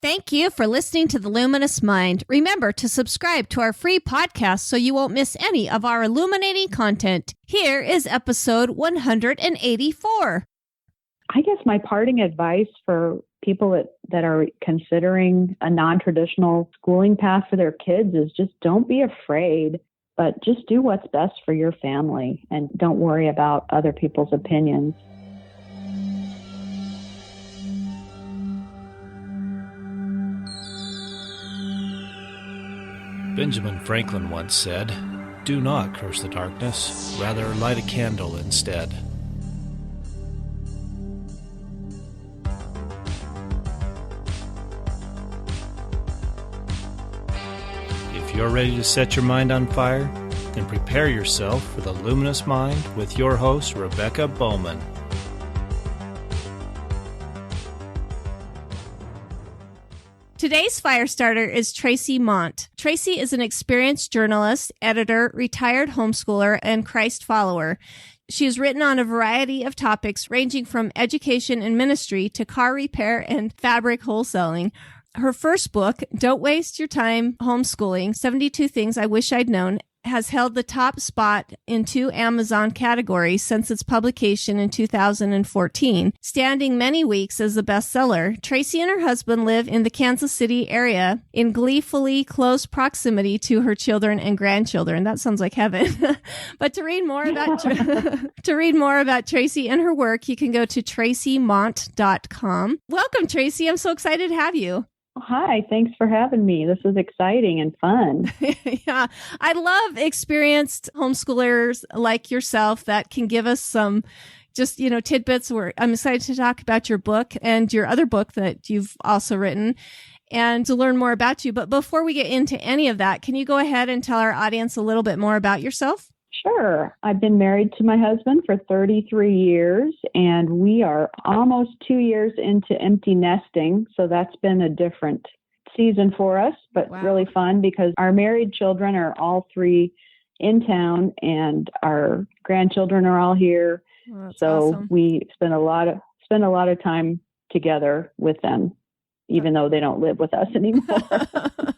Thank you for listening to The Luminous Mind. Remember to subscribe to our free podcast so you won't miss any of our illuminating content. Here is episode 184. I guess my parting advice for people that are considering a non-traditional schooling path for their kids is just don't be afraid, but just do what's best for your family and don't worry about other people's opinions. Benjamin Franklin once said, "Do not curse the darkness, rather light a candle instead." If you're ready to set your mind on fire, then prepare yourself for the Luminous Mind with your host, Rebecca Bowman. Today's fire starter is Traci Matt. Traci is an experienced journalist, editor, retired homeschooler, and Christ follower. She has written on a variety of topics ranging from education and ministry to car repair and fabric wholesaling. Her first book, Don't Waste Your Time Homeschooling, 72 Things I Wish I'd Known, has held the top spot in 2 Amazon categories since its publication in 2014, standing many weeks as the bestseller. Traci and her husband live in the Kansas City area in gleefully close proximity to her children and grandchildren. That sounds like heaven. But to read more about Traci and her work, you can go to tracimatt.com. Welcome, Traci. I'm so excited to have you. Hi, thanks for having me. This is exciting and fun. Yeah, I love experienced homeschoolers like yourself that can give us some just, tidbits. I'm excited to talk about your book and your other book that you've also written and to learn more about you. But before we get into any of that, can you go ahead and tell our audience a little bit more about yourself? Sure. I've been married to my husband for 33 years, and we are almost 2 years into empty nesting. So that's been a different season for us, but really fun because our married children are all 3 in town and our grandchildren are all here. Oh, that's so awesome. We spend a lot of time together with them, even though they don't live with us anymore.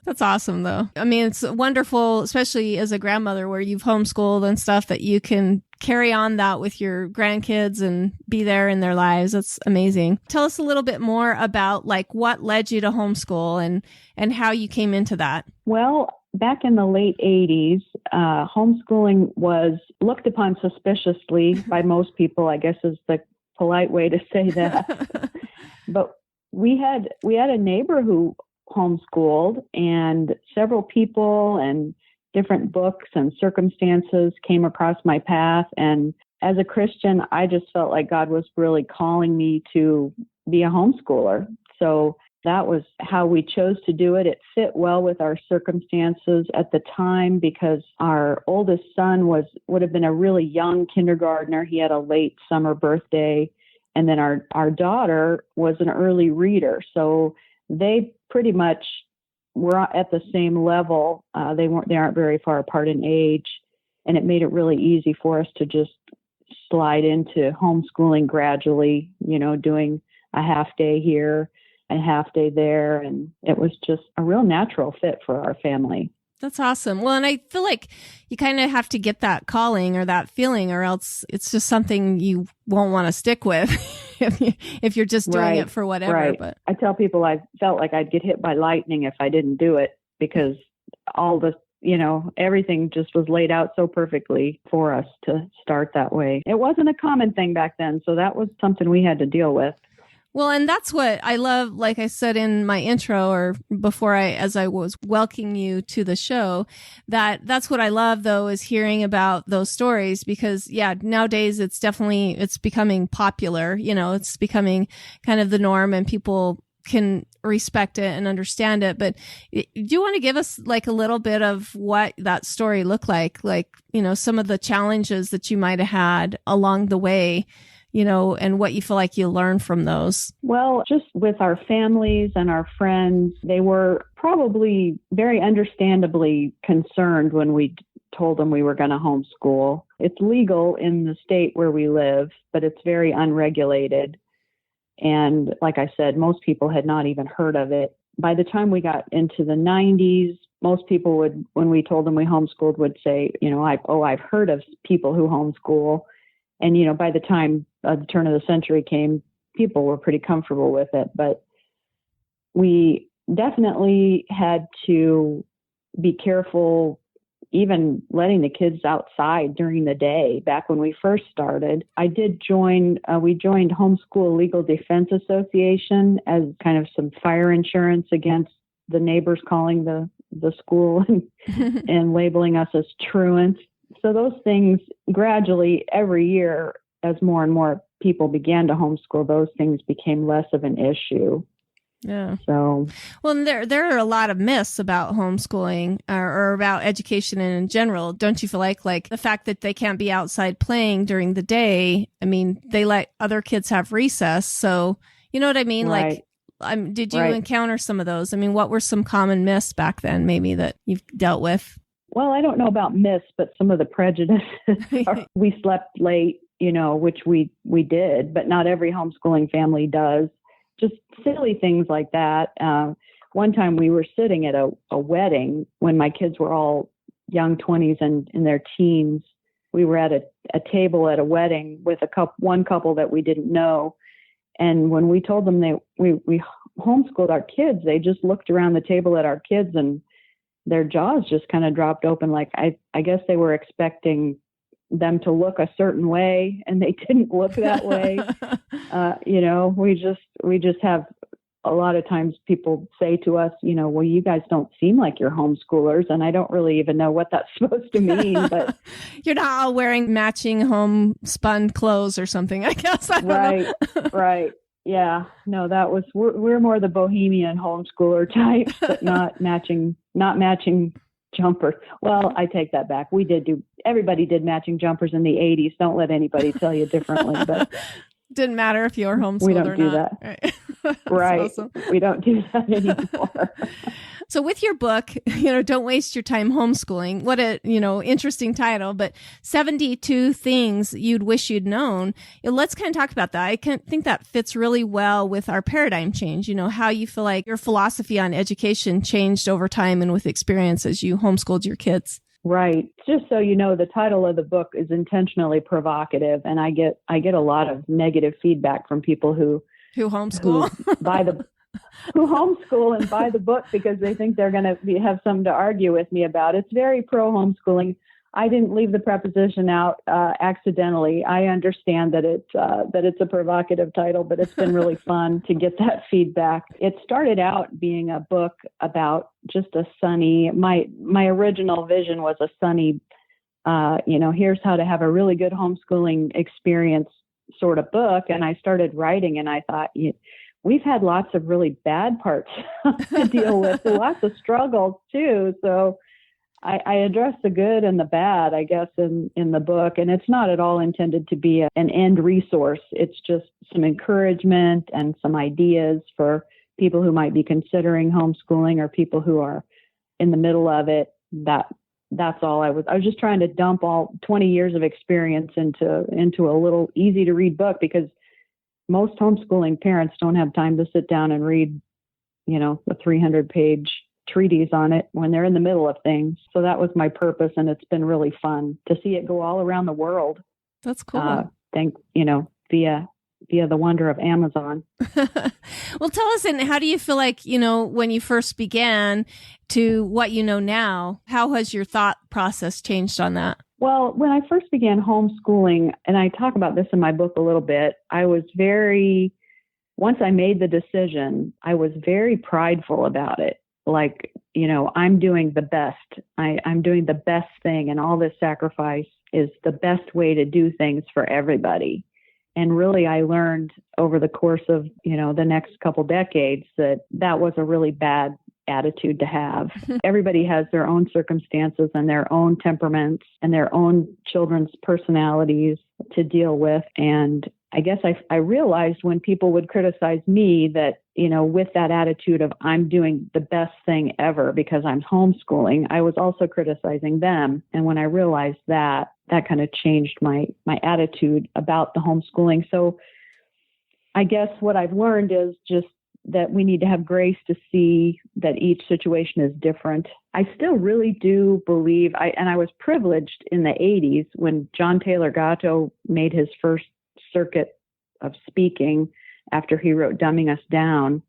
That's awesome, though. I mean, it's wonderful, especially as a grandmother where you've homeschooled and stuff, that you can carry on that with your grandkids and be there in their lives. That's amazing. Tell us a little bit more about what led you to homeschool and how you came into that. Well, back in the late 80s, homeschooling was looked upon suspiciously by most people, I guess is the polite way to say that. But we had a neighbor who homeschooled, and several people and different books and circumstances came across my path. And as a Christian, I just felt like God was really calling me to be a homeschooler. So that was how we chose to do it. It fit well with our circumstances at the time because our oldest son would have been a really young kindergartner. He had a late summer birthday. And then our daughter was an early reader. So they pretty much were at the same level. They aren't very far apart in age. And it made it really easy for us to just slide into homeschooling gradually, doing a half day here, a half day there. And it was just a real natural fit for our family. That's awesome. Well, and I feel like you kind of have to get that calling or that feeling, or else it's just something you won't want to stick with if you're just doing it for whatever. Right. But I tell people I felt like I'd get hit by lightning if I didn't do it because all the, everything just was laid out so perfectly for us to start that way. It wasn't a common thing back then, so that was something we had to deal with. Well, and that's what I love, like I said in my intro or as I was welcoming you to the show, that's what I love though, is hearing about those stories because nowadays it's becoming popular, it's becoming kind of the norm and people can respect it and understand it. But do you want to give us a little bit of what that story looked like, some of the challenges that you might have had along the way? And what you feel like you learned from those? Well, just with our families and our friends, they were probably very understandably concerned when we told them we were going to homeschool. It's legal in the state where we live, but it's very unregulated. And like I said, most people had not even heard of it by the time we got into the 90s, most people would, when we told them we homeschooled, would say, I've heard of people who homeschool. And, by the time the turn of the century came, people were pretty comfortable with it. But we definitely had to be careful even letting the kids outside during the day. Back when we first started, we joined Homeschool Legal Defense Association as kind of some fire insurance against the neighbors calling the school and labeling us as truants. So those things gradually every year, as more and more people began to homeschool, those things became less of an issue. Yeah. So, well, there are a lot of myths about homeschooling or about education in general. Don't you feel like the fact that they can't be outside playing during the day? I mean, they let other kids have recess. So, you know what I mean? Right. Did you encounter some of those? I mean, what were some common myths back then, maybe, that you've dealt with? Well, I don't know about myths, but some of the prejudices we slept late, which we did, but not every homeschooling family does. Just silly things like that. One time we were sitting at a wedding when my kids were all young 20s and in their teens. We were at a table at a wedding with one couple that we didn't know. And when we told them we homeschooled our kids, they just looked around the table at our kids and their jaws just kind of dropped open. Like, I guess they were expecting them to look a certain way and they didn't look that way. We just have a lot of times people say to us, well, you guys don't seem like you're homeschoolers. And I don't really even know what that's supposed to mean, but you're not all wearing matching homespun clothes or something, I guess. I don't know. Right. Yeah, no, we're more the bohemian homeschooler type, but not matching jumpers. Well, I take that back. Everybody did matching jumpers in the 80s. Don't let anybody tell you differently, but didn't matter if you were homeschooled we don't or do not. That. Right. Awesome. We don't do that anymore. So with your book, Don't Waste Your Time Homeschooling, what a, interesting title, but 72 things you'd wish you'd known. Let's kind of talk about that. I think that fits really well with our paradigm change, how you feel like your philosophy on education changed over time and with experience as you homeschooled your kids. Right. Just so you know, the title of the book is intentionally provocative, and I get a lot of negative feedback from people who homeschool, who homeschool and buy the book because they think they're going to have something to argue with me about. It's very pro homeschooling. I didn't leave the preposition out accidentally. I understand that it's a provocative title, but it's been really fun to get that feedback. It started out being a book about just a sunny. My original vision was a sunny, here's how to have a really good homeschooling experience sort of book. And I started writing, and I thought, we've had lots of really bad parts to deal with, so lots of struggles too. So I address the good and the bad, I guess, in the book. And it's not at all intended to be an end resource. It's just some encouragement and some ideas for people who might be considering homeschooling or people who are in the middle of it. That's all I was just trying to dump all 20 years of experience into a little easy to read book, because most homeschooling parents don't have time to sit down and read, the 300-page treatise on it when they're in the middle of things. So that was my purpose, and it's been really fun to see it go all around the world. That's cool. Via the wonder of Amazon. Well, tell us, and how do you feel like, when you first began to what you know now, how has your thought process changed on that? Well, when I first began homeschooling, and I talk about this in my book a little bit, once I made the decision, I was very prideful about it. Like, I'm doing the best. I'm doing the best thing, and all this sacrifice is the best way to do things for everybody. And really, I learned over the course of, the next couple decades that was a really bad attitude to have. Everybody has their own circumstances and their own temperaments and their own children's personalities to deal with. And I guess I realized when people would criticize me that, with that attitude of I'm doing the best thing ever because I'm homeschooling, I was also criticizing them. And when I realized that kind of changed my attitude about the homeschooling. So I guess what I've learned is just that we need to have grace to see that each situation is different. I still really do believe, and I was privileged in the 80s when John Taylor Gatto made his first circuit of speaking after he wrote Dumbing Us Down.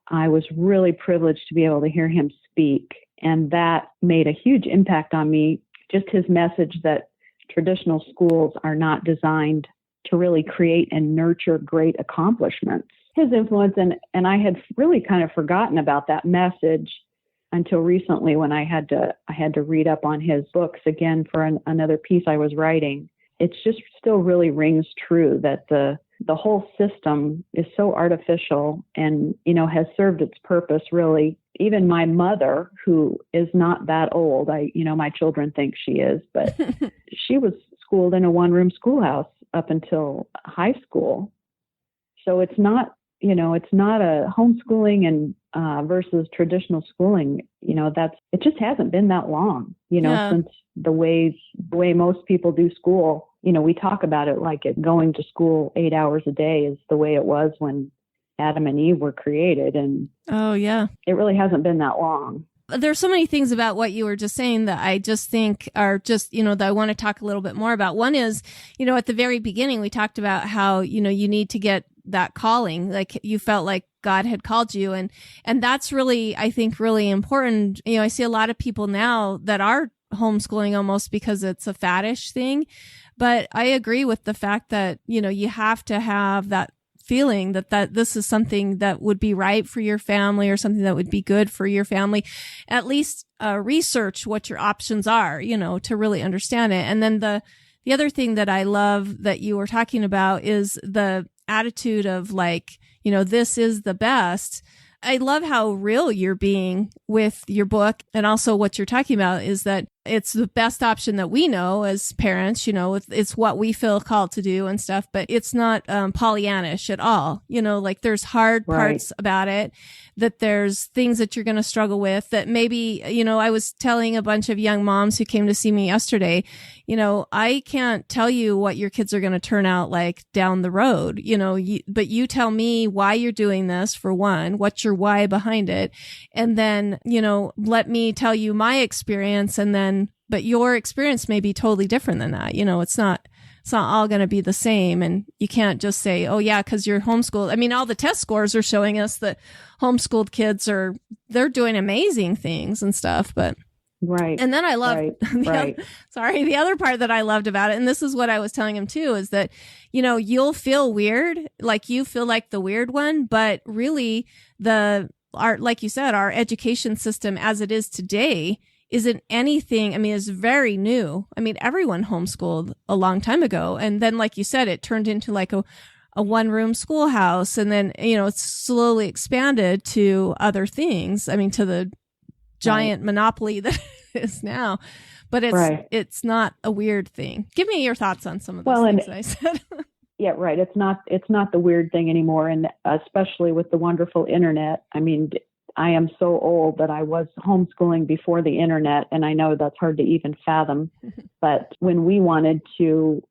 I was really privileged to be able to hear him speak. And that made a huge impact on me. Just his message that traditional schools are not designed to really create and nurture great accomplishments. His influence, and I had really kind of forgotten about that message until recently when I had to read up on his books again for another piece I was writing. It's just still really rings true that the whole system is so artificial and, has served its purpose really. Even my mother, who is not that old, my children think she is, but she was schooled in a one-room schoolhouse up until high school. So it's not a homeschooling and versus traditional schooling. It just hasn't been that long, since the way most people do school. We talk about it like going to school 8 hours a day is the way it was when Adam and Eve were created. And oh yeah, it really hasn't been that long. There's so many things about what you were just saying that I just think are just, that I want to talk a little bit more about. One is, at the very beginning, we talked about how, you need to get that calling, like you felt like God had called you. And that's really, I think, really important. I see a lot of people now that are homeschooling almost because it's a faddish thing. But I agree with the fact that, you have to have that feeling that this is something that would be right for your family or something that would be good for your family. At least research what your options are, to really understand it. And then the other thing that I love that you were talking about is the attitude of this is the best. I love how real you're being with your book. And also what you're talking about is that it's the best option that we know as parents, it's what we feel called to do and stuff, but it's not Pollyannish at all. There's hard parts about it, that there's things that you're going to struggle with that maybe, I was telling a bunch of young moms who came to see me yesterday, I can't tell you what your kids are going to turn out like down the road, but you tell me why you're doing this, for one, what's your why behind it. And then, let me tell you my experience, and then but your experience may be totally different than that. It's not all going to be the same. And you can't just say, oh yeah, because you're homeschooled. I mean, all the test scores are showing us that homeschooled kids they're doing amazing things and stuff, but. Right. And then I love, right. The other part that I loved about it, and this is what I was telling him too, is that, you'll feel weird, like you feel like the weird one, but really like you said, our education system as it is today isn't anything. I mean, it's very new. I mean, everyone homeschooled a long time ago. And then, like you said, it turned into like a one-room schoolhouse. And then, it's slowly expanded to other things. I mean, to the giant monopoly that it is now. But it's not a weird thing. Give me your thoughts on some of those things that I said. Yeah, right. It's not the weird thing anymore. And especially with the wonderful internet. I mean, I am so old that I was homeschooling before the internet, and I know that's hard to even fathom. But when we wanted to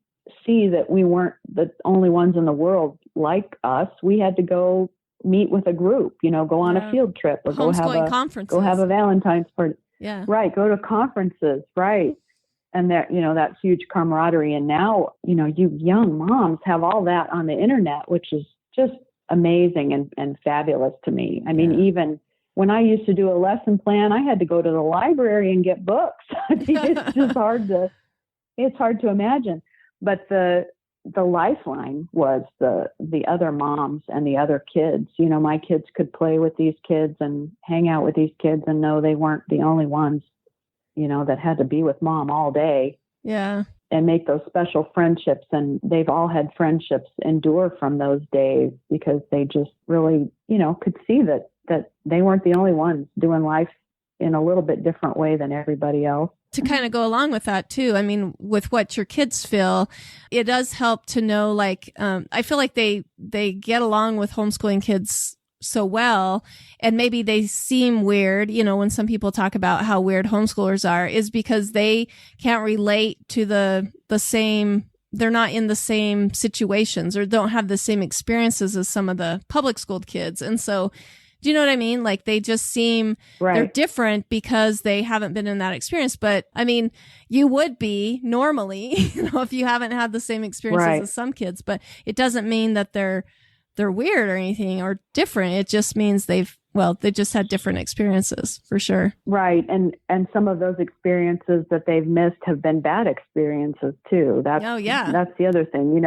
see that we weren't the only ones in the world like us, we had to go meet with a group, go on a field trip or go have a Valentine's party. Yeah. Right. Go to conferences. Right. And that, that huge camaraderie. And now, you young moms have all that on the internet, which is just amazing and fabulous to me. I mean, even when I used to do a lesson plan, I had to go to the library and get books. I mean, it's just hard to imagine. But the lifeline was the other moms and the other kids. My kids could play with these kids and hang out with these kids and know they weren't the only ones, that had to be with mom all day. Yeah. And make those special friendships. And they've all had friendships endure from those days because they just really, could see that they weren't the only ones doing life in a little bit different way than everybody else. To kind of go along with that too, I mean, with what your kids feel, it does help to know, I feel like they get along with homeschooling kids so well, and maybe they seem weird, when some people talk about how weird homeschoolers are, is because they can't relate to the same they're not in the same situations or don't have the same experiences as some of the public school kids. And so, do you know what I mean? Like they just seem they're different because they haven't been in that experience. But I mean, you would be normally, if you haven't had the same experiences as some kids, but it doesn't mean that they're weird or anything or different. It just means they just had different experiences for sure. Right. And some of those experiences that they've missed have been bad experiences too. That's the other thing.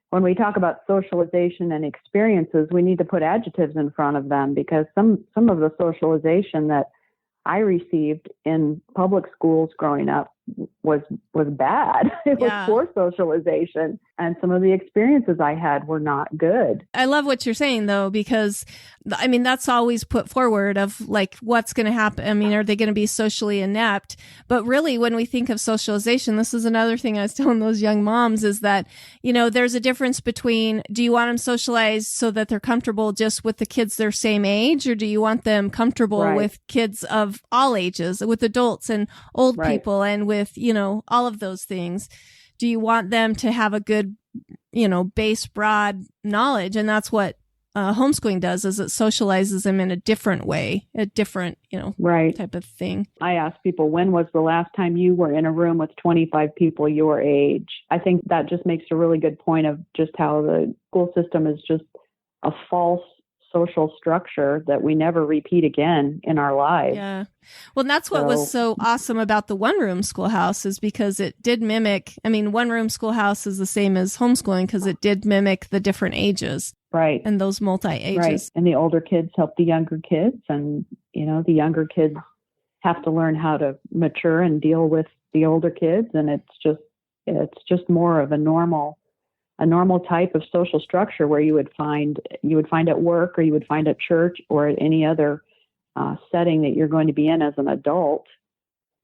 When we talk about socialization and experiences, we need to put adjectives in front of them, because some of the socialization that I received in public schools growing up was bad. It was poor socialization. And some of the experiences I had were not good. I love what you're saying, though, because, I mean, that's always put forward of like, what's going to happen? I mean, are they going to be socially inept? But really, when we think of socialization, this is another thing I was telling those young moms is that, there's a difference between, do you want them socialized so that they're comfortable just with the kids their same age? Or do you want them comfortable with kids of all ages, with adults and old people and with, all of those things? Do you want them to have a good, base broad knowledge? And that's what homeschooling does, is it socializes them in a different way, a different, type of thing. I ask people, when was the last time you were in a room with 25 people your age? I think that just makes a really good point of just how the school system is just a false social structure that we never repeat again in our lives. Yeah. Well, that's what was so awesome about the one-room schoolhouse, is because it did mimic, one-room schoolhouse is the same as homeschooling because it did mimic the different ages. Right. And those multi-ages. Right. And the older kids help the younger kids, and, the younger kids have to learn how to mature and deal with the older kids. And it's just more of a normal type of social structure where you would find at work, or you would find at church, or at any other setting that you're going to be in as an adult.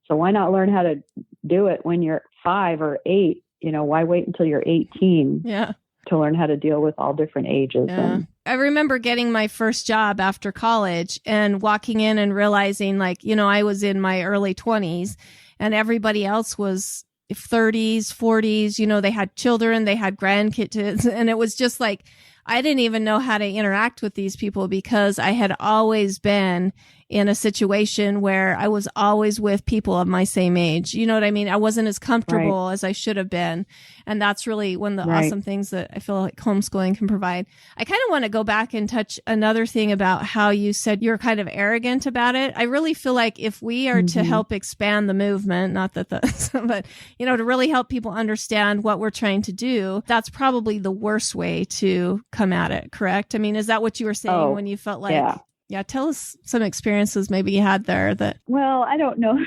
So why not learn how to do it when you're 5 or 8? Why wait until you're 18 to learn how to deal with all different ages? Yeah. I remember getting my first job after college and walking in and realizing, I was in my early 20s and everybody else was 30s, 40s, they had children, they had grandkids. And it was just like, I didn't even know how to interact with these people because I had always been in a situation where I was always with people of my same age. You know what I mean? I wasn't as comfortable as I should have been. And that's really one of the awesome things that I feel like homeschooling can provide. I kind of want to go back and touch another thing about how you said you're kind of arrogant about it. I really feel like if we are to help expand the movement, not that but, to really help people understand what we're trying to do, that's probably the worst way to come at it, correct? Is that what you were saying when you felt like, tell us some experiences maybe you had there that. Well, I don't know.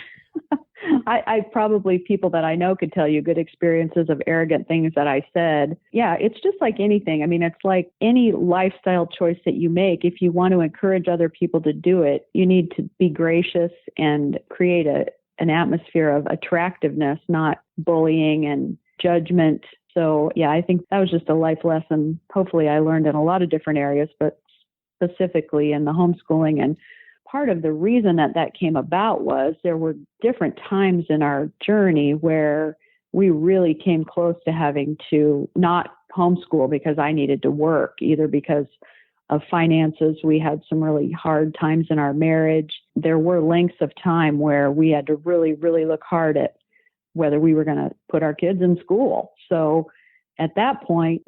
I probably, people that I know could tell you good experiences of arrogant things that I said. Yeah, it's just like anything. It's like any lifestyle choice that you make. If you want to encourage other people to do it, you need to be gracious and create an atmosphere of attractiveness, not bullying and judgment. So, I think that was just a life lesson. Hopefully I learned in a lot of different areas, but specifically in the homeschooling. And part of the reason that came about was there were different times in our journey where we really came close to having to not homeschool because I needed to work, either because of finances. We had some really hard times in our marriage. There were lengths of time where we had to really, really look hard at whether we were going to put our kids in school. So at that point,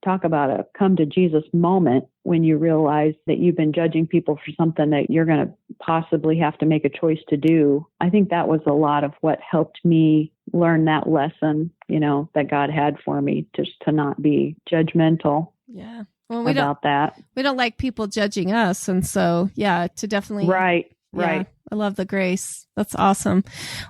talk about a come to Jesus moment when you realize that you've been judging people for something that you're going to possibly have to make a choice to do. I think that was a lot of what helped me learn that lesson, that God had for me, just to not be judgmental. Yeah. Well, we don't like people judging us. And so, to definitely. Right. I love the grace. That's awesome.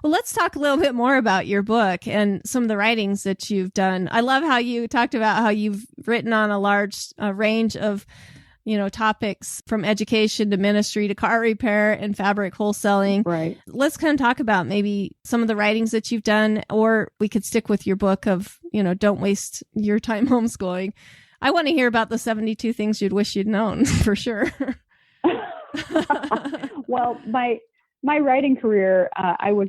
Well, let's talk a little bit more about your book and some of the writings that you've done. I love how you talked about how you've written on a large range of, topics from education to ministry to car repair and fabric wholesaling. Right. Let's kind of talk about maybe some of the writings that you've done, or we could stick with your book of, don't waste your time homeschooling. I want to hear about the 72 things you'd wish you'd known for sure. Well, my writing career, I was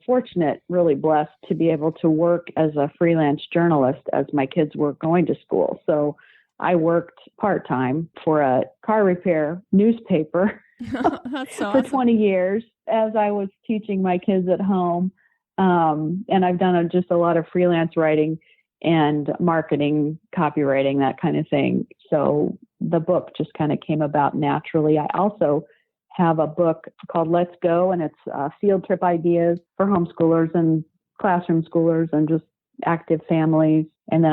fortunate, really blessed to be able to work as a freelance journalist as my kids were going to school. So I worked part-time for a car repair newspaper That's so for awesome. 20 years as I was teaching my kids at home. And I've done just a lot of freelance writing and marketing, copywriting, that kind of thing. So the book just kind of came about naturally. I also have a book called Let's Go, and it's field trip ideas for homeschoolers and classroom schoolers and just active families. And then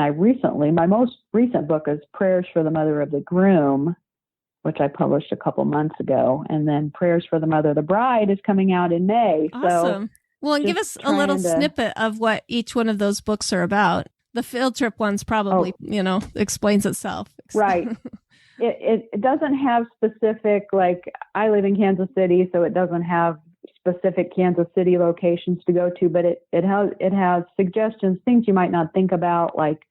my most recent book is Prayers for the Mother of the Groom, which I published a couple months ago. And then Prayers for the Mother of the Bride is coming out in May. Awesome. Well, and give us a little snippet of what each one of those books are about. The field trip one's probably, explains itself. Right. It doesn't have specific, like, I live in Kansas City, so it doesn't have specific Kansas City locations to go to, but it has suggestions, things you might not think about, like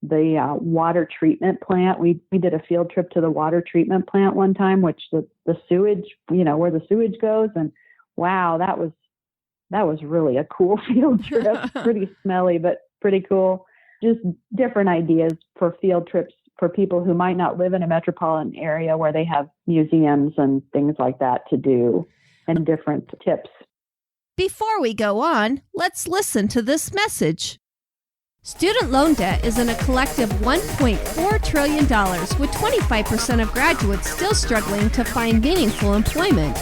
the water treatment plant. We did a field trip to the water treatment plant one time, which the sewage, where the sewage goes, and wow, that was really a cool field trip. Pretty smelly, but pretty cool. Just different ideas for field trips for people who might not live in a metropolitan area where they have museums and things like that to do, and different tips. Before we go on, let's listen to this message. Student loan debt is in a collective $1.4 trillion, with 25% of graduates still struggling to find meaningful employment.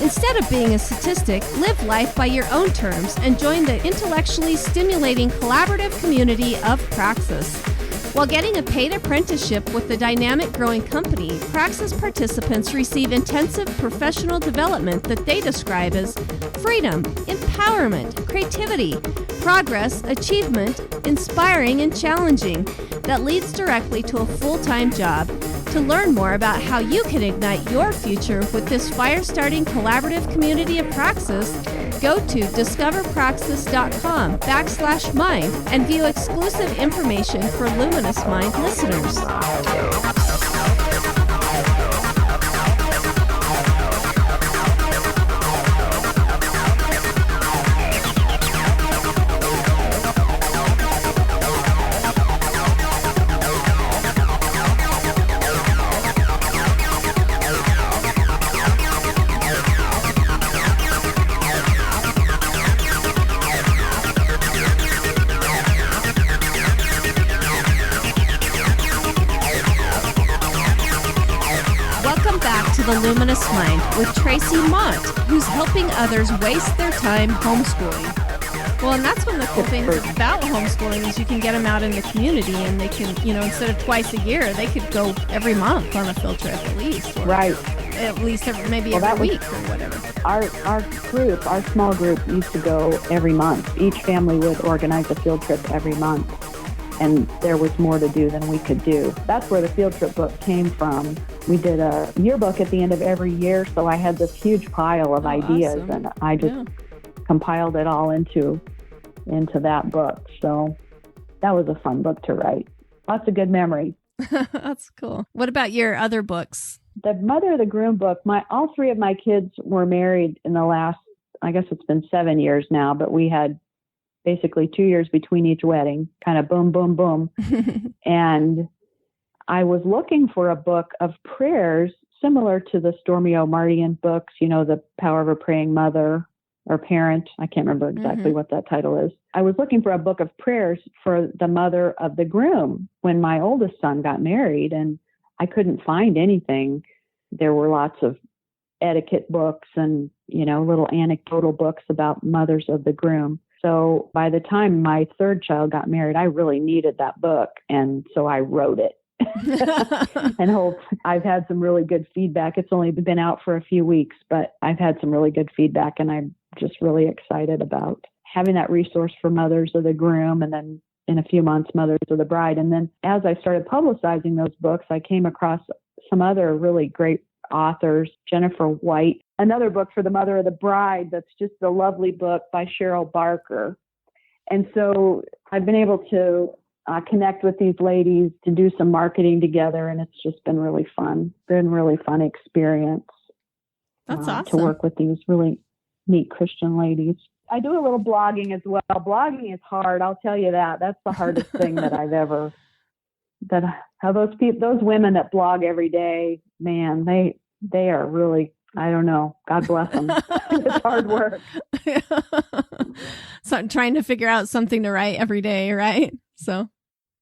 Instead of being a statistic, live life by your own terms and join the intellectually stimulating collaborative community of Praxis. While getting a paid apprenticeship with the dynamic growing company, Praxis participants receive intensive professional development that they describe as freedom, empowerment, creativity, progress, achievement, inspiring and challenging, that leads directly to a full-time job. To learn more about how you can ignite your future with this fire-starting collaborative community of Praxis, go to discoverpraxis.com/mind and view exclusive information for Luminous Mind listeners. The Luminous Mind with Traci Matt, who's helping others waste their time homeschooling. Well, and that's one of the cool things about homeschooling is you can get them out in the community, and they can, instead of twice a year, they could go every month on a field trip at least. Right. At least every week or whatever. Our small group used to go every month. Each family would organize a field trip every month, and there was more to do than we could do. That's where the field trip book came from. We did a yearbook at the end of every year, so I had this huge pile of ideas, awesome. and I just compiled it all into that book. So that was a fun book to write. Lots of good memories. That's cool. What about your other books? The Mother of the Groom book, all three of my kids were married in the last, I guess it's been 7 years now, but we had basically 2 years between each wedding, kind of boom, boom, boom. And I was looking for a book of prayers similar to the Stormy O'Mardian books, The Power of a Praying Mother or Parent. I can't remember exactly what that title is. I was looking for a book of prayers for the mother of the groom when my oldest son got married, and I couldn't find anything. There were lots of etiquette books and, little anecdotal books about mothers of the groom. So by the time my third child got married, I really needed that book. And so I wrote it. And I've had some really good feedback. It's only been out for a few weeks, but I've had some really good feedback, and I'm just really excited about having that resource for mothers of the groom, and then in a few months, mothers of the bride. And then as I started publicizing those books, I came across some other really great authors. Jennifer White, another book for the mother of the bride that's just a lovely book by Cheryl Barker. And so I've been able to connect with these ladies to do some marketing together, and it's just been really fun. Been really fun experience. That's awesome. To work with these really neat Christian ladies. I do a little blogging as well. Blogging is hard. I'll tell you that. That's the hardest thing that I've ever, how those women that blog every day, man, they are really, I don't know. God bless them. It's hard work. So I'm trying to figure out something to write every day, right? So.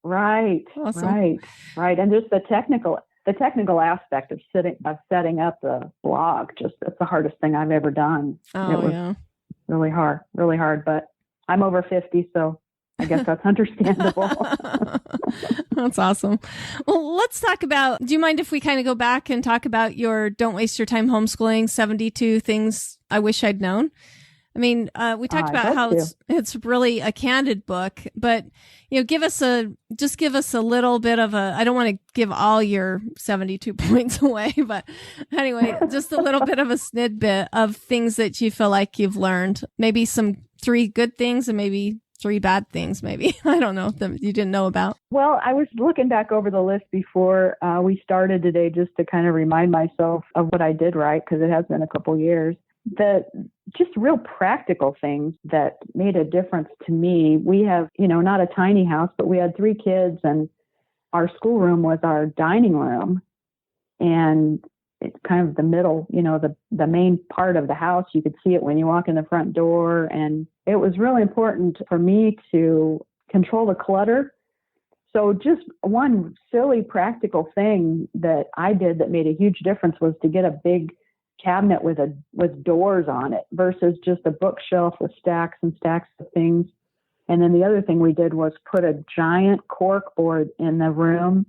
Right. Awesome. Right. And just the technical aspect of setting up the blog, that's the hardest thing I've ever done. Oh, yeah. Really hard, but I'm over 50, so I guess that's understandable. That's awesome. Well, let's talk about, do you mind if we kind of go back and talk about your Don't Waste Your Time Homeschooling 72 Things I Wish I'd Known? I mean, we talked about how it's really a candid book, but give us a little bit of I don't want to give all your 72 points away, but anyway, just a little bit of a snippet of things that you feel like you've learned. Maybe some 3 good things and maybe 3 bad things, maybe. I don't know that you didn't know about. Well, I was looking back over the list before we started today just to kind of remind myself of what I did right, because it has been a couple years. Just real practical things that made a difference to me. We have, not a tiny house, but we had 3 kids, and our schoolroom was our dining room, and it's kind of the middle, the main part of the house. You could see it when you walk in the front door, and it was really important for me to control the clutter. So just one silly practical thing that I did that made a huge difference was to get a big cabinet with doors on it versus just a bookshelf with stacks and stacks of things. And then the other thing we did was put a giant cork board in the room,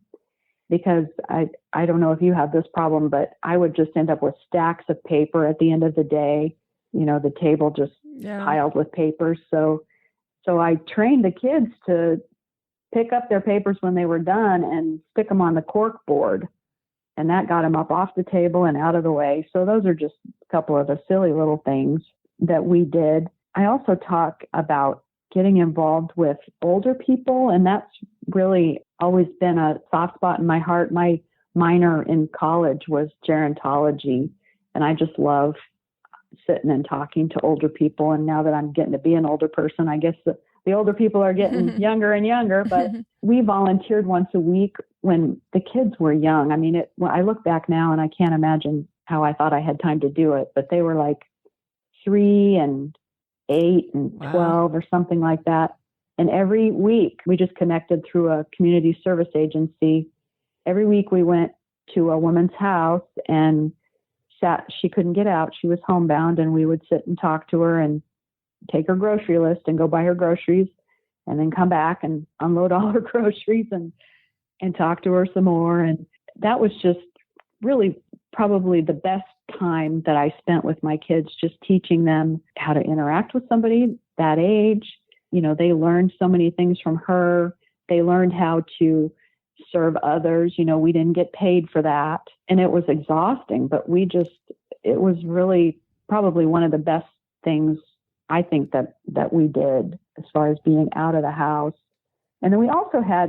because I don't know if you have this problem, but I would just end up with stacks of paper at the end of the day, the table just piled with papers. So I trained the kids to pick up their papers when they were done and stick them on the cork board. And that got them up off the table and out of the way. So those are just a couple of the silly little things that we did. I also talk about getting involved with older people, and that's really always been a soft spot in my heart. My minor in college was gerontology, and I just love sitting and talking to older people. And now that I'm getting to be an older person, I guess the older people are getting younger and younger, but we volunteered once a week when the kids were young. I mean, I look back now and I can't imagine how I thought I had time to do it, but they were like 3 and 8 and 12 or something like that. And every week we just connected through a community service agency. Every week we went to a woman's house and she couldn't get out. She was homebound, and we would sit and talk to her and take her grocery list and go buy her groceries, and then come back and unload all her groceries and talk to her some more. And that was just really probably the best time that I spent with my kids, just teaching them how to interact with somebody that age. They learned so many things from her. They learned how to serve others. We didn't get paid for that, and it was exhausting, but it was really probably one of the best things I think that we did as far as being out of the house. And then we also I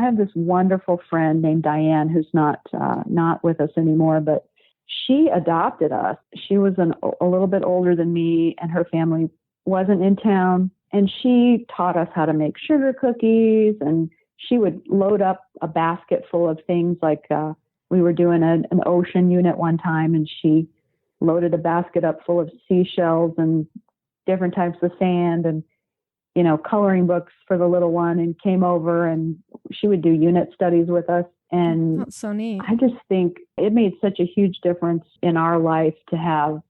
have this wonderful friend named Diane, who's not with us anymore, but she adopted us. She was a little bit older than me, and her family wasn't in town. And she taught us how to make sugar cookies, and she would load up a basket full of things. Like we were doing an ocean unit one time, and she loaded a basket up full of seashells and different types of sand and, coloring books for the little one, and came over, and she would do unit studies with us. And that's so neat. I just think it made such a huge difference in our life to have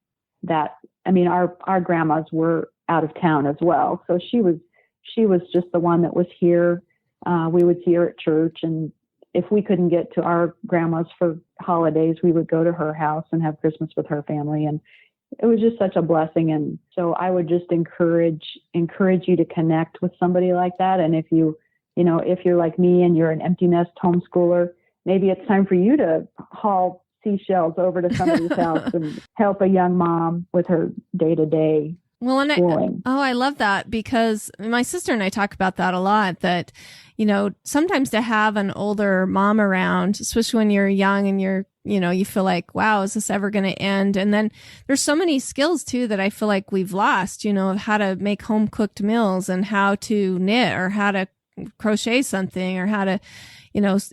that. I mean, our grandmas were out of town as well. So she was just the one that was here. We would see her at church, and if we couldn't get to our grandma's for holidays, we would go to her house and have Christmas with her family. And it was just such a blessing. And so I would just encourage you to connect with somebody like that. And if if you're like me and you're an empty nest homeschooler, maybe it's time for you to haul seashells over to somebody's house and help a young mom with her day-to-day schooling. I love that, because my sister and I talk about that a lot, that, sometimes to have an older mom around, especially when you're young and you're, you feel like, wow, is this ever going to end? And then there's so many skills too that I feel like we've lost, of how to make home cooked meals and how to knit or how to crochet something or how to,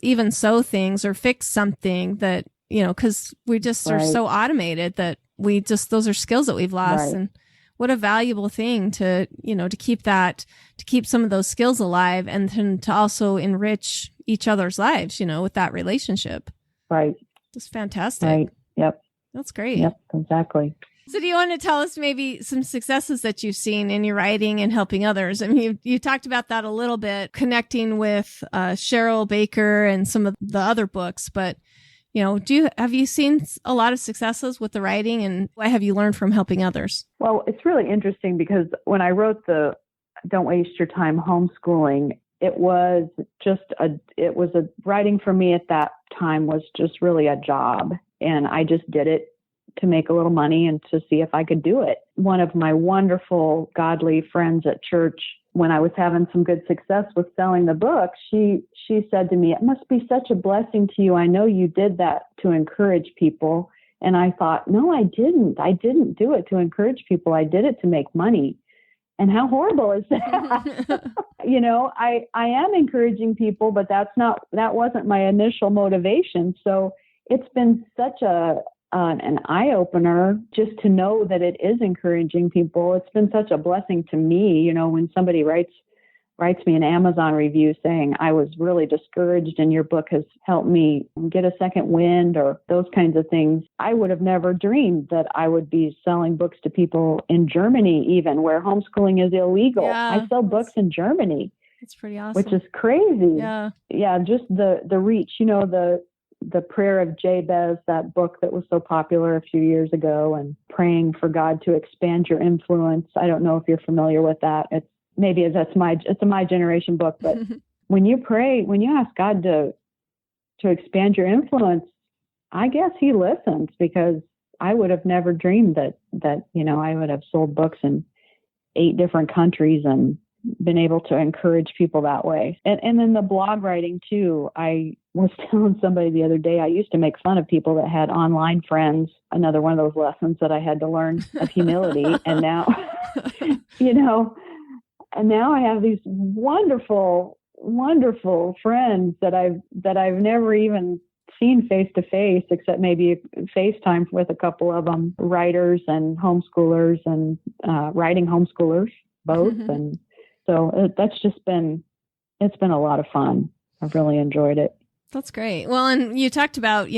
even sew things or fix something that, because we just are so automated that those are skills that we've lost. Right. And what a valuable thing to keep some of those skills alive and then to also enrich each other's lives, with that relationship. Right. Just fantastic. Right. Yep. That's great. Yep. Exactly. So do you want to tell us maybe some successes that you've seen in your writing and helping others? I mean, you talked about that a little bit, connecting with Cheryl Baker and some of the other books, but have you seen a lot of successes with the writing, and what have you learned from helping others? Well, it's really interesting because when I wrote the Don't Waste Your Time Homeschooling, it was writing for me at that time was just really a job. And I just did it to make a little money and to see if I could do it. One of my wonderful, godly friends at church, when I was having some good success with selling the book, she said to me, "It must be such a blessing to you. I know you did that to encourage people." And I thought, no, I didn't. I didn't do it to encourage people. I did it to make money. And how horrible is that? I am encouraging people, but that wasn't my initial motivation. So it's been such an eye-opener just to know that it is encouraging people. It's been such a blessing to me, when somebody writes me an Amazon review saying, "I was really discouraged and your book has helped me get a second wind," or those kinds of things. I would have never dreamed that I would be selling books to people in Germany, even where homeschooling is illegal. Yeah, I sell books in Germany. It's pretty awesome. Which is crazy. Yeah. Yeah, just the reach, the Prayer of Jabez, that book that was so popular a few years ago, and praying for God to expand your influence. I don't know if you're familiar with that. It's a my generation book, but when you pray, when you ask God to expand your influence, I guess he listens, because I would have never dreamed that I would have sold books in 8 different countries and been able to encourage people that way. And then the blog writing too. I was telling somebody the other day, I used to make fun of people that had online friends. Another one of those lessons that I had to learn of humility. And now, and now I have these wonderful, wonderful friends that I've never even seen face to face, except maybe FaceTime with a couple of them, writers and homeschoolers and writing homeschoolers, both. Mm-hmm. And so that's just it's been a lot of fun. I've really enjoyed it. That's great. Well, and you talked about,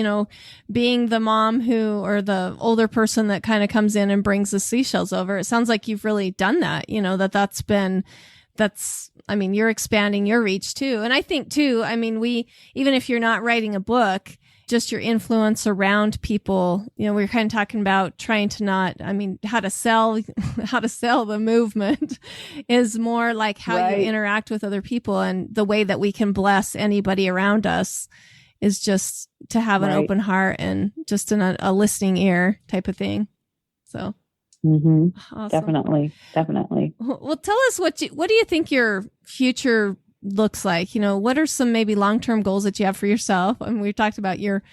being the mom or the older person that kind of comes in and brings the seashells over. It sounds like you've really done that, you're expanding your reach too. And I think too, even if you're not writing a book, just your influence around people, we're kind of talking about trying to how to sell the movement is more like how right. you interact with other people, and the way that we can bless anybody around us is just to have an right. open heart and just a listening ear type of thing. So. Mm-hmm. Awesome. Definitely. Well, tell us what do you think your future looks like? What are some maybe long-term goals that you have for yourself? I mean, we've talked about your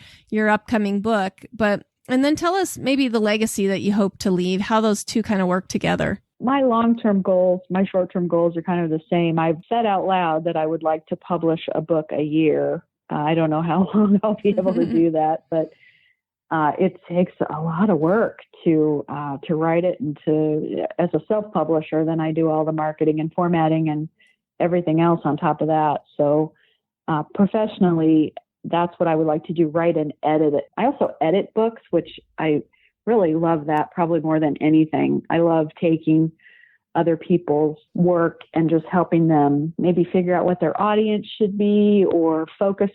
upcoming book, and then tell us maybe the legacy that you hope to leave, how those two kind of work together. My long-term goals, my short-term goals are kind of the same. I've said out loud that I would like to publish a book a year. I don't know how long I'll be able to do that, but it takes a lot of work to write it, and as a self-publisher, then I do all the marketing and formatting and everything else on top of that. So professionally, that's what I would like to do, write and edit it. I also edit books, which I really love that probably more than anything. I love taking other people's work and just helping them maybe figure out what their audience should be, or focus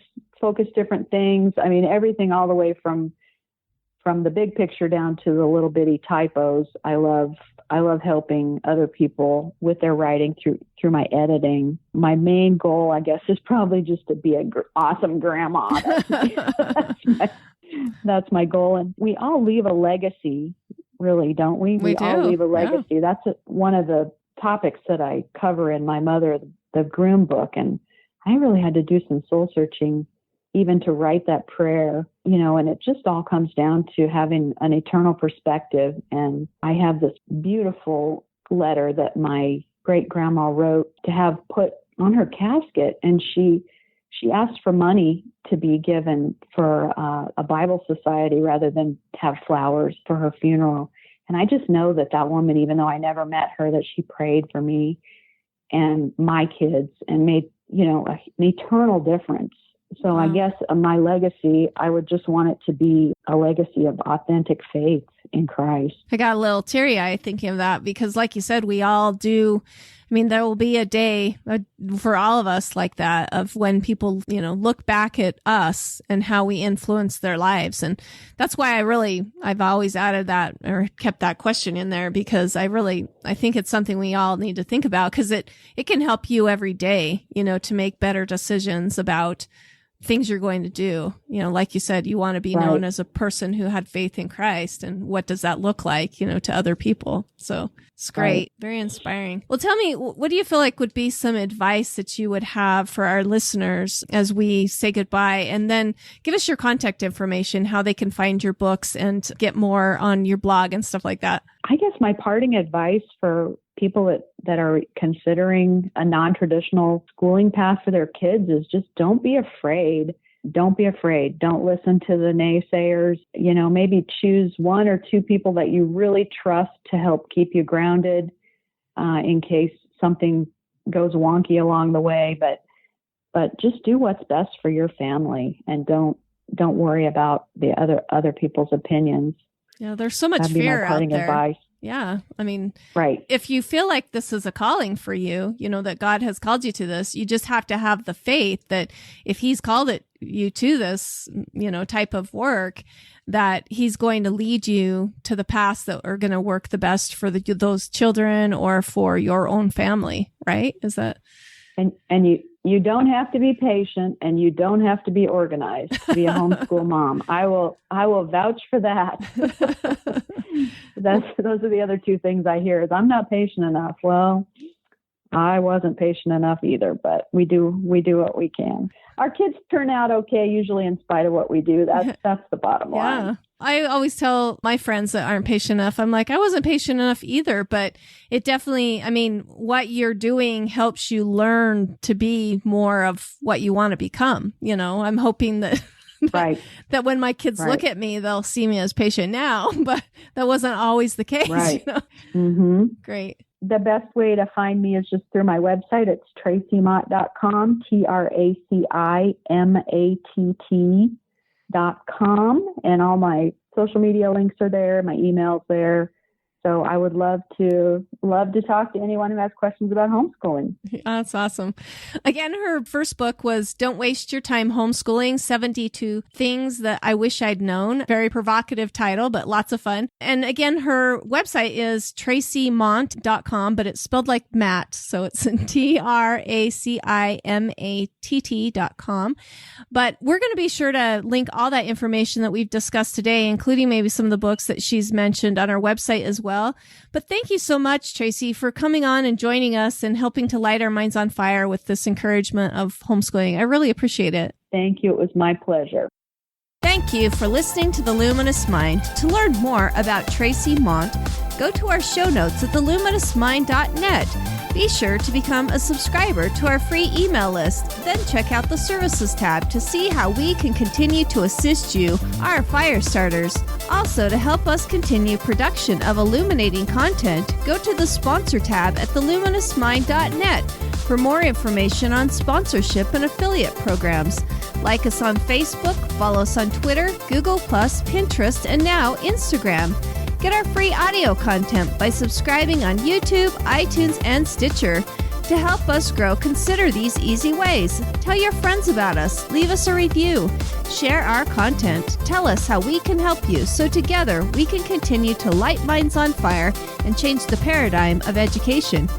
different things. I mean, everything all the way from the big picture down to the little bitty typos. I love helping other people with their writing through my editing. My main goal, I guess, is probably just to be an awesome grandma. That's my goal. And we all leave a legacy, really, don't we? We all leave a legacy. Yeah. That's one of the topics that I cover in my Mother, the Groom book. And I really had to do some soul searching even to write that prayer, and it just all comes down to having an eternal perspective. And I have this beautiful letter that my great grandma wrote to have put on her casket. And she asked for money to be given for a Bible society rather than have flowers for her funeral. And I just know that woman, even though I never met her, that she prayed for me and my kids and made, an eternal difference. So I guess my legacy, I would just want it to be a legacy of authentic faith in Christ. I got a little teary-eyed thinking of that because, like you said, we all do. I mean, there will be a day for all of us like that of when people, look back at us and how we influence their lives. And that's why I've always added that or kept that question in there, because I think it's something we all need to think about, because it can help you every day, to make better decisions about things you're going to do. Like you said, you want to be known as a person who had faith in Christ. And what does that look like, to other people? So it's great. Right. Very inspiring. Well, tell me, what do you feel like would be some advice that you would have for our listeners as we say goodbye? And then give us your contact information, how they can find your books and get more on your blog and stuff like that. I guess my parting advice for people that are considering a non-traditional schooling path for their kids is just don't be afraid. Don't be afraid. Don't listen to the naysayers. Maybe choose one or two people that you really trust to help keep you grounded in case something goes wonky along the way. But just do what's best for your family and don't worry about the other people's opinions. Yeah, there's so much fear out there. Advice. Yeah. I mean, right. If you feel like this is a calling for you, that God has called you to this, you just have to have the faith that if he's called you to this, type of work, that he's going to lead you to the paths that are going to work the best for those children or for your own family. Right. Is that? And you don't have to be patient and you don't have to be organized to be a homeschool mom. I will vouch for that. Those are the other two things I hear is I'm not patient enough. Well, I wasn't patient enough either, but we do what we can. Our kids turn out okay, usually in spite of what we do. That's the bottom line. Yeah. I always tell my friends that aren't patient enough, I'm like, I wasn't patient enough either, but it definitely, what you're doing helps you learn to be more of what you want to become. I'm hoping that right. that when my kids look at me, they'll see me as patient now, but that wasn't always the case. Right. Mm-hmm. Great. The best way to find me is just through my website. It's tracimatt.com, TraciMatt.com. And all my social media links are there. My email's there. So I would love to talk to anyone who has questions about homeschooling. That's awesome. Again, her first book was Don't Waste Your Time Homeschooling, 72 Things That I Wish I'd Known. Very provocative title, but lots of fun. And again, her website is tracimont.com, but it's spelled like Matt. So it's TraciMatt.com. But we're going to be sure to link all that information that we've discussed today, including maybe some of the books that she's mentioned on our website as well. But thank you so much, Traci, for coming on and joining us and helping to light our minds on fire with this encouragement of homeschooling. I really appreciate it. Thank you. It was my pleasure. Thank you for listening to The Luminous Mind. To learn more about Traci Matt, go to our show notes at theluminousmind.net. Be sure to become a subscriber to our free email list. Then check out the Services tab to see how we can continue to assist you, our fire starters. Also, to help us continue production of illuminating content, go to the Sponsor tab at theluminousmind.net for more information on sponsorship and affiliate programs. Like us on Facebook, follow us on Twitter, Google+, Pinterest, and now Instagram. Get our free audio content by subscribing on YouTube, iTunes, and Stitcher. To help us grow, consider these easy ways. Tell your friends about us. Leave us a review. Share our content. Tell us how we can help you so together we can continue to light minds on fire and change the paradigm of education.